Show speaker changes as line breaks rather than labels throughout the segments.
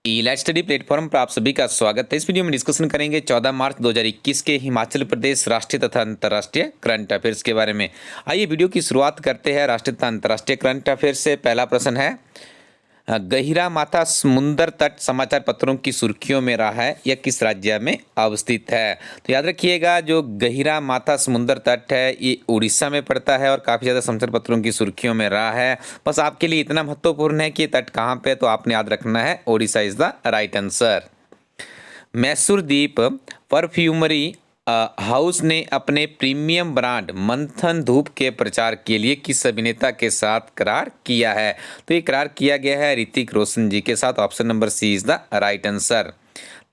Elite study platform पर आप सभी का स्वागत है। इस वीडियो में डिस्कशन करेंगे 14 मार्च 2021 के हिमाचल प्रदेश राष्ट्रीय तथा अंतर्राष्ट्रीय करंट अफेयर्स के बारे में। आइए वीडियो की शुरुआत करते हैं राष्ट्रीय तथा अंतर्राष्ट्रीय करंट अफेयर्स से। पहला प्रश्न है, गहिरा माथा समुंदर तट समाचार पत्रों की सुर्खियों में रहा है, यह किस राज्य में अवस्थित है? तो याद रखिएगा, जो गहिरा माथा समुंदर तट है ये उड़ीसा में पड़ता है और काफ़ी ज़्यादा समाचार पत्रों की सुर्खियों में रहा है। बस आपके लिए इतना महत्वपूर्ण है कि तट कहाँ पे, तो आपने याद रखना है Odisha is the right answer. Mysore द्वीप परफ्यूमरी हाउस ने अपने प्रीमियम ब्रांड मंथन धूप के प्रचार के लिए किस अभिनेता के साथ करार किया है? तो ये करार किया गया है ऋतिक रोशन जी के साथ। Option number C is the right answer.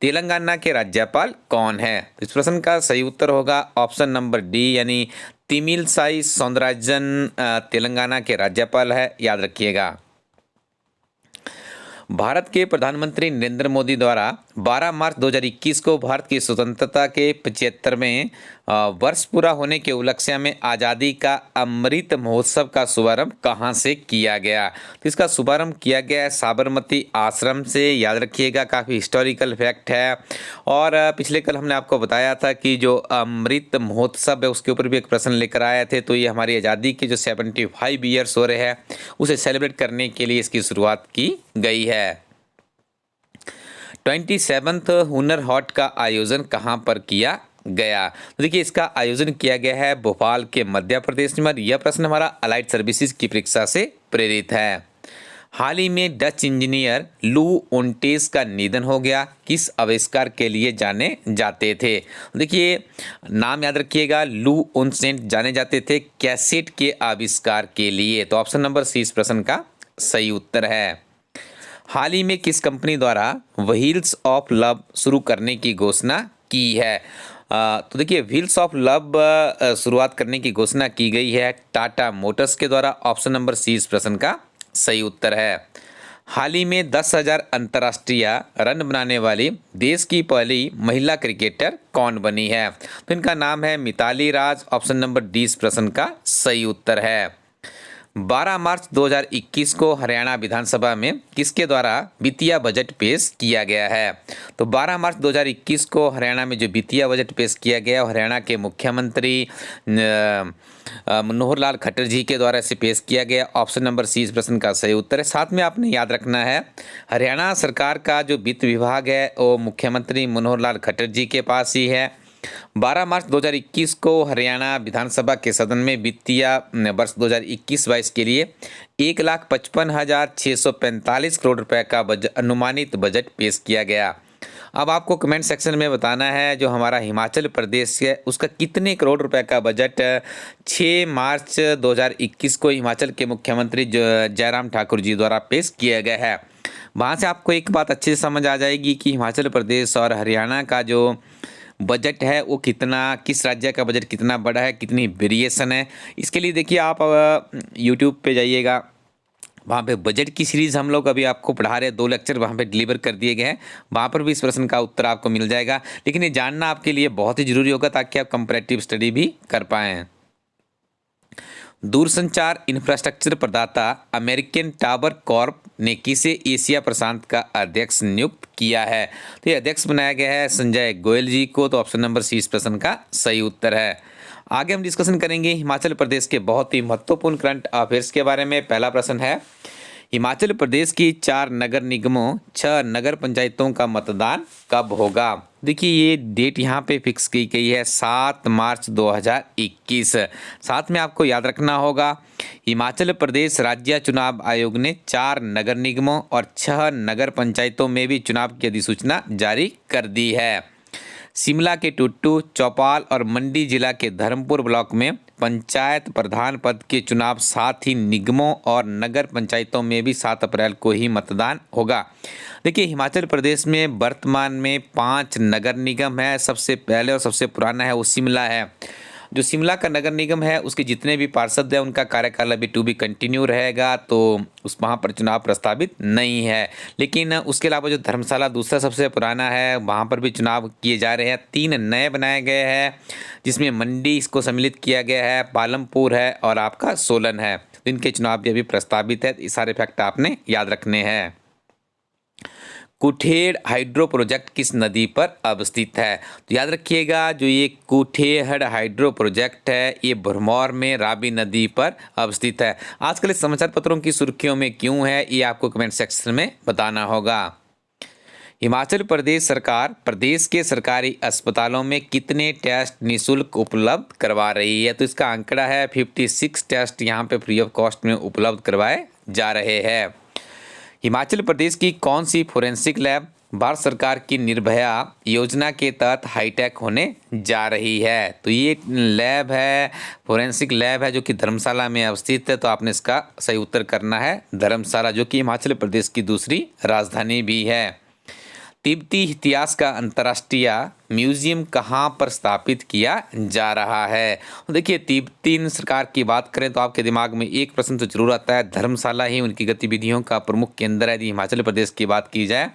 Telangana के राज्यपाल कौन है? तो इस प्रश्न का सही उत्तर होगा ऑप्शन नंबर डी, यानी तिमिलसाई सौंदरराजन तेलंगाना के राज्यपाल है, याद रखिएगा। भारत के प्रधानमंत्री नरेंद्र मोदी द्वारा 12 मार्च 2021 को भारत की स्वतंत्रता के 75वें वर्ष पूरा होने के उपलक्ष्य में आज़ादी का अमृत महोत्सव का शुभारंभ कहाँ से किया गया? तो इसका शुभारंभ किया गया है साबरमती आश्रम से, याद रखिएगा। काफ़ी हिस्टोरिकल फैक्ट है। और पिछले कल हमने आपको बताया था कि जो अमृत महोत्सव है उसके ऊपर भी एक प्रश्न लेकर आए थे। तो ये हमारी आज़ादी के जो 75 ईयर्स हो रहे हैं उसे सेलिब्रेट करने के लिए इसकी शुरुआत की गई है। 27th हुनर हाट का आयोजन कहाँ पर किया गया? तो देखिए, इसका आयोजन किया गया है भोपाल के मध्य प्रदेश में। यह प्रश्न हमारा अलाइड सर्विसेज की परीक्षा से प्रेरित है। हाल ही में डच इंजीनियर लू ओंटेस का निधन हो गया, किस आविष्कार के लिए जाने जाते थे? देखिए, नाम याद रखिएगा, लू ओनसेंट जाने जाते थे कैसेट के आविष्कार के लिए। तो ऑप्शन नंबर सी इस प्रश्न का सही उत्तर है। हाल ही में किस कंपनी द्वारा व्हील्स ऑफ लव शुरू करने की घोषणा की है? तो देखिए, व्हील्स ऑफ लव शुरुआत करने की घोषणा की गई है टाटा मोटर्स के द्वारा। ऑप्शन नंबर सी इस प्रश्न का सही उत्तर है। हाल ही में 10,000 अंतर्राष्ट्रीय रन बनाने वाली देश की पहली महिला क्रिकेटर कौन बनी है? तो इनका नाम है मिताली राज। ऑप्शन नंबर डी इस प्रश्न का सही उत्तर है। 12 मार्च 2021 को हरियाणा विधानसभा में किसके द्वारा वित्तीय बजट पेश किया गया है? तो 12 मार्च 2021 को हरियाणा में जो वित्तीय बजट पेश किया गया हरियाणा के मुख्यमंत्री मनोहर लाल खट्टर जी के द्वारा इसे पेश किया गया। ऑप्शन नंबर सी इस प्रश्न का सही उत्तर है। साथ में आपने याद रखना है, हरियाणा सरकार का जो वित्त विभाग है वो मुख्यमंत्री मनोहर लाल खट्टर जी के पास ही है। 12 मार्च 2021 को हरियाणा विधानसभा के सदन में वित्तीय वर्ष 2021-22 के लिए 1,55,645 करोड़ रुपए का अनुमानित बजट पेश किया गया। अब आपको कमेंट सेक्शन में बताना है जो हमारा हिमाचल प्रदेश है उसका कितने करोड़ रुपए का बजट 6 मार्च 2021 को हिमाचल के मुख्यमंत्री जयराम ठाकुर जी द्वारा पेश किया गया है। वहाँ से आपको एक बात अच्छे से समझ आ जाएगी कि हिमाचल प्रदेश और हरियाणा का जो बजट है वो कितना, किस राज्य का बजट कितना बड़ा है, कितनी वेरिएशन है। इसके लिए देखिए, आप यूट्यूब पे जाइएगा, वहाँ पे बजट की सीरीज़ हम लोग अभी आपको पढ़ा रहे हैं, 2 लेक्चर वहाँ पे डिलीवर कर दिए गए हैं। वहाँ पर भी इस प्रश्न का उत्तर आपको मिल जाएगा। लेकिन ये जानना आपके लिए बहुत ही ज़रूरी होगा ताकि आप कंपैरेटिव स्टडी भी कर पाएँ। दूरसंचार इंफ्रास्ट्रक्चर प्रदाता अमेरिकन टावर कॉर्प ने किसे एशिया प्रशांत का अध्यक्ष नियुक्त किया है? तो ये अध्यक्ष बनाया गया है संजय गोयल जी को। तो ऑप्शन नंबर सी इस प्रश्न का सही उत्तर है। आगे हम डिस्कशन करेंगे हिमाचल प्रदेश के बहुत ही महत्वपूर्ण करंट अफेयर्स के बारे में। पहला प्रश्न है, हिमाचल प्रदेश की 4 नगर निगमों 6 नगर पंचायतों का मतदान कब होगा? देखिए, ये डेट यहाँ पे फिक्स की गई है 7 मार्च 2021। साथ में आपको याद रखना होगा, हिमाचल प्रदेश राज्य चुनाव आयोग ने 4 नगर निगमों और 6 नगर पंचायतों में भी चुनाव की अधिसूचना जारी कर दी है। शिमला के टुट्टू, चौपाल और मंडी जिला के धर्मपुर ब्लॉक में पंचायत प्रधान पद के चुनाव, साथ ही निगमों और नगर पंचायतों में भी 7 अप्रैल को ही मतदान होगा। देखिए, हिमाचल प्रदेश में वर्तमान में 5 नगर निगम है। सबसे पहले और सबसे पुराना है वो शिमला है। जो शिमला का नगर निगम है उसके जितने भी पार्षद हैं उनका कार्यकाल अभी टू बी कंटिन्यू रहेगा, तो उस वहाँ पर चुनाव प्रस्तावित नहीं है। लेकिन उसके अलावा जो धर्मशाला दूसरा सबसे पुराना है वहाँ पर भी चुनाव किए जा रहे हैं। 3 नए बनाए गए हैं जिसमें मंडी इसको सम्मिलित किया गया है, पालमपुर है और आपका सोलन है। इनके चुनाव भी अभी प्रस्तावित है। ये सारे फैक्ट आपने याद रखने हैं। कुठेड़ हाइड्रो प्रोजेक्ट किस नदी पर अवस्थित है? तो याद रखिएगा, जो ये कुठेड़ हाइड्रो प्रोजेक्ट है ये भरमौर में रावी नदी पर अवस्थित है। आजकल इस समाचार पत्रों की सुर्खियों में क्यों है, ये आपको कमेंट सेक्शन में बताना होगा। हिमाचल प्रदेश सरकार प्रदेश के सरकारी अस्पतालों में कितने टेस्ट निःशुल्क उपलब्ध करवा रही है? तो इसका आंकड़ा है 56 टेस्ट यहाँ पे फ्री ऑफ कॉस्ट में उपलब्ध करवाए जा रहे हैं। हिमाचल प्रदेश की कौन सी फोरेंसिक लैब भारत सरकार की निर्भया योजना के तहत हाईटेक होने जा रही है? तो ये लैब है, फोरेंसिक लैब है जो कि धर्मशाला में अवस्थित है। तो आपने इसका सही उत्तर करना है धर्मशाला, जो कि हिमाचल प्रदेश की दूसरी राजधानी भी है। तिब्बती इतिहास का अंतर्राष्ट्रीय म्यूजियम कहाँ पर स्थापित किया जा रहा है? तो देखिए, तिब्बती सरकार की बात करें तो आपके दिमाग में एक प्रश्न तो जरूर आता है, धर्मशाला ही उनकी गतिविधियों का प्रमुख केंद्र है। यदि हिमाचल प्रदेश की बात की जाए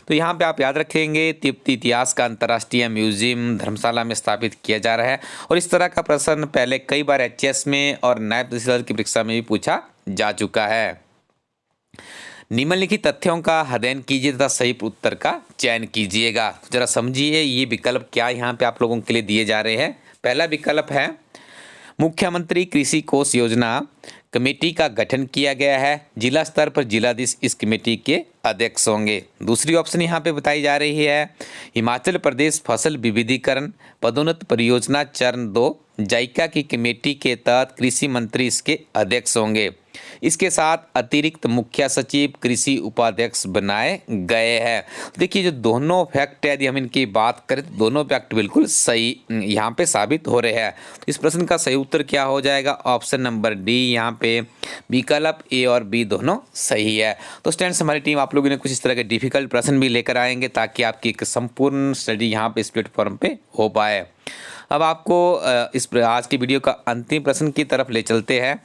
तो यहाँ पे आप याद रखेंगे तिब्बती इतिहास का अंतर्राष्ट्रीय म्यूजियम धर्मशाला में स्थापित किया जा रहा है। और इस तरह का प्रश्न पहले कई बार एचएस में और नायब तहसीलदार की परीक्षा में भी पूछा जा चुका है। निम्नलिखित तथ्यों का अध्ययन कीजिए तथा सही उत्तर का चयन कीजिएगा। तो जरा समझिए ये विकल्प क्या यहाँ पे आप लोगों के लिए दिए जा रहे हैं। पहला विकल्प है मुख्यमंत्री कृषि कोष योजना कमेटी का गठन किया गया है, जिला स्तर पर जिलाधीश इस कमेटी के अध्यक्ष होंगे। दूसरी ऑप्शन यहाँ पे बताई जा रही है हिमाचल प्रदेश फसल विविधीकरण पदोन्नत परियोजना चरण 2 जाइका की कमेटी के तहत कृषि मंत्री इसके अध्यक्ष होंगे। इसके साथ अतिरिक्त मुख्य सचिव कृषि उपाध्यक्ष बनाए गए हैं। देखिए, जो दोनों फैक्ट है यदि हम इनकी बात करें तो दोनों फैक्ट बिल्कुल सही यहाँ पे साबित हो रहे हैं। तो इस प्रश्न का सही उत्तर क्या हो जाएगा? ऑप्शन नंबर डी, यहाँ पे विकल्प ए और बी दोनों सही है। तो स्टूडेंट्स, हमारी टीम आप लोगों ने कुछ इस तरह के डिफिकल्ट प्रश्न भी लेकर आएंगे ताकि आपकी एक संपूर्ण स्टडी यहाँ पे इस प्लेटफॉर्म पे हो पाए। अब आपको इस आज की वीडियो का अंतिम प्रश्न की तरफ ले चलते हैं।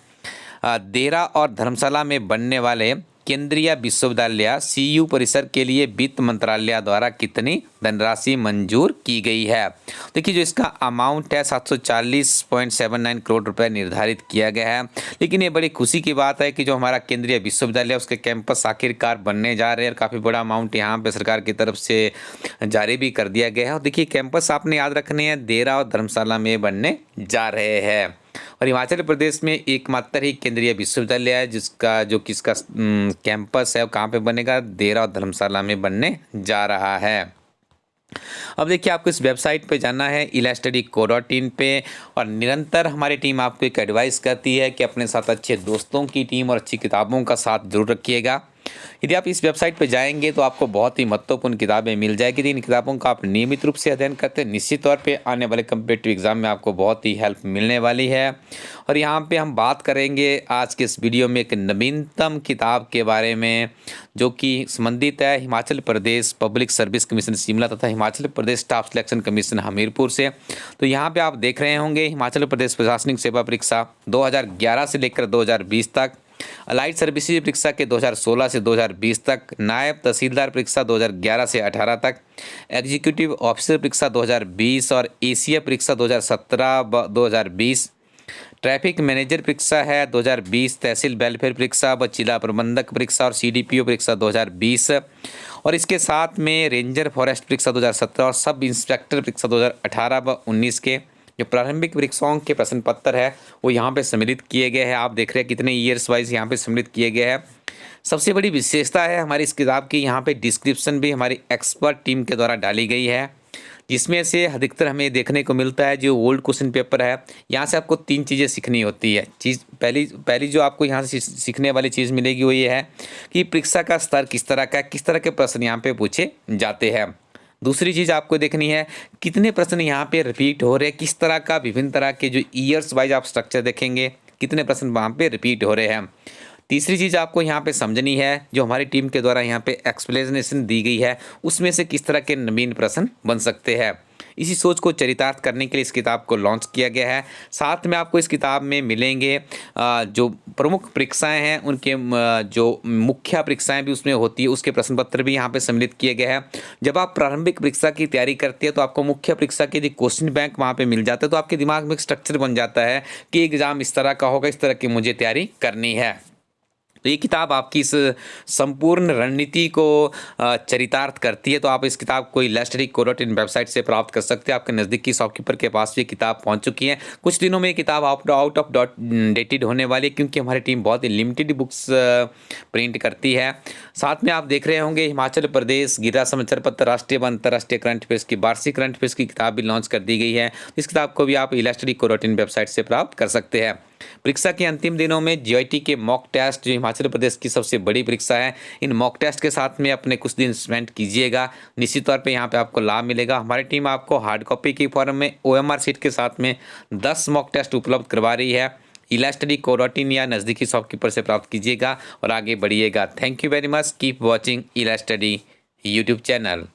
देरा और धर्मशाला में बनने वाले केंद्रीय विश्वविद्यालय सीयू परिसर के लिए वित्त मंत्रालय द्वारा कितनी धनराशि मंजूर की गई है? देखिए, जो इसका अमाउंट है 740.79 करोड़ रुपए निर्धारित किया गया है। लेकिन ये बड़ी खुशी की बात है कि जो हमारा केंद्रीय विश्वविद्यालय उसके कैंपस आखिरकार बनने जा रहे हैं और काफ़ी बड़ा अमाउंट यहाँ पे सरकार की तरफ से जारी भी कर दिया गया है। और देखिए, कैंपस आपने याद रखने हैं देरा और धर्मशाला में बनने जा रहे हैं। और हिमाचल प्रदेश में एकमात्र ही केंद्रीय विश्वविद्यालय है जिसका कैंपस है वो कहाँ पे बनेगा? देरा और धर्मशाला में बनने जा रहा है। अब देखिए, आपको इस वेबसाइट पे जाना है ilastudy.co.in पे, और निरंतर हमारी टीम आपको एक एडवाइस करती है कि अपने साथ अच्छे दोस्तों की टीम और अच्छी किताबों का साथ जरूर रखिएगा। यदि आप इस वेबसाइट पर जाएंगे तो आपको बहुत ही महत्वपूर्ण किताबें मिल जाएगी। इन किताबों का आप नियमित रूप से अध्ययन करते हैं, निश्चित तौर पे आने वाले कम्पिटिटिव एग्जाम में आपको बहुत ही हेल्प मिलने वाली है। और यहाँ पे हम बात करेंगे आज के इस वीडियो में एक नवीनतम किताब के बारे में जो कि संबंधित है Himachal Pradesh public service commission Shimla तथा Himachal Pradesh staff selection commission Hamirpur से। तो यहाँ पे आप देख रहे होंगे हिमाचल प्रदेश प्रशासनिक सेवा परीक्षा 2011 से लेकर 2020 तक, अलाइड सर्विसेज परीक्षा के 2016 से 2020 तक, नायब तहसीलदार परीक्षा 2011 से 18 तक, एग्जीक्यूटिव ऑफिसर परीक्षा 2020 और एशिया परीक्षा 2017-2020, ट्रैफिक मैनेजर परीक्षा है 2020, तहसील वेलफेयर परीक्षा व जिला प्रबंधक परीक्षा और सीडीपीओ परीक्षा 2020, और इसके साथ में रेंजर फॉरेस्ट परीक्षा 2017 और सब इंस्पेक्टर परीक्षा 2018 व 19 के जो प्रारंभिक परीक्षाओं के प्रश्न पत्र है वो यहाँ पे सम्मिलित किए गए हैं। आप देख रहे हैं कितने ईयर्स वाइज यहाँ पे सम्मिलित किए गए हैं। सबसे बड़ी विशेषता है हमारी इस किताब की, यहाँ पे डिस्क्रिप्शन भी हमारी एक्सपर्ट टीम के द्वारा डाली गई है, जिसमें से अधिकतर हमें देखने को मिलता है जो ओल्ड क्वेश्चन पेपर है। यहाँ से आपको 3 चीज़ें सीखनी होती है। पहली जो आपको यहाँ से सीखने वाली चीज़ मिलेगी वो ये है कि परीक्षा का स्तर किस तरह का है, किस तरह के प्रश्न यहाँ पे पूछे जाते हैं। दूसरी चीज़ आपको देखनी है कितने प्रश्न यहाँ पे रिपीट हो रहे हैं, किस तरह का विभिन्न तरह के जो ईयर्स वाइज आप स्ट्रक्चर देखेंगे कितने प्रश्न वहाँ पे रिपीट हो रहे हैं। तीसरी चीज़ आपको यहाँ पे समझनी है जो हमारी टीम के द्वारा यहाँ पे एक्सप्लेनेशन दी गई है उसमें से किस तरह के नवीन प्रश्न बन सकते हैं। इसी सोच को चरितार्थ करने के लिए इस किताब को लॉन्च किया गया है। साथ में आपको इस किताब में मिलेंगे जो प्रमुख परीक्षाएं हैं उनके जो मुख्य परीक्षाएं भी उसमें होती है उसके प्रश्न पत्र भी यहाँ पे सम्मिलित किए गए हैं। जब आप प्रारंभिक परीक्षा की तैयारी करते हैं तो आपको मुख्य परीक्षा के यदि क्वेश्चन बैंक वहाँ पे मिल जाता है तो आपके दिमाग में एक स्ट्रक्चर बन जाता है कि एग्जाम इस तरह का होगा, इस तरह की मुझे तैयारी करनी है। तो ये किताब आपकी इस संपूर्ण रणनीति को चरितार्थ करती है। तो आप इस किताब को इलास्ट्री कोरोटिन वेबसाइट से प्राप्त कर सकते हैं। आपके नज़दीकी शॉपकीपर के पास भी किताब पहुंच चुकी है। कुछ दिनों में ये किताब आउट ऑफ डेटेड होने वाली है, क्योंकि हमारी टीम बहुत ही लिमिटेड बुक्स प्रिंट करती है। साथ में आप देख रहे होंगे हिमाचल प्रदेश गिरिराज समाचार पत्र राष्ट्रीय व अंतर्राष्ट्रीय करंट अफेयर्स की वार्षिक करंट अफेयर्स की किताब भी लॉन्च कर दी गई है। इस किताब को भी आप इलास्ट्री कोरोटिन वेबसाइट से प्राप्त कर सकते हैं। परीक्षा के अंतिम दिनों में जीआईटी के मॉक टेस्ट, जो हिमाचल प्रदेश की सबसे बड़ी परीक्षा है, इन मॉक टेस्ट के साथ में अपने कुछ दिन स्पेंड कीजिएगा। निश्चित तौर पे यहाँ पे आपको लाभ मिलेगा। हमारी टीम आपको हार्ड कॉपी की फॉर्म में ओएमआर सीट के साथ में 10 मॉक टेस्ट उपलब्ध करवा रही है। इलास्ट्री कोरोटिन या नज़दीकी शॉपकीपर से प्राप्त कीजिएगा और आगे बढ़िएगा। Thank you very much. Keep watching इलास्ट्री यूट्यूब चैनल।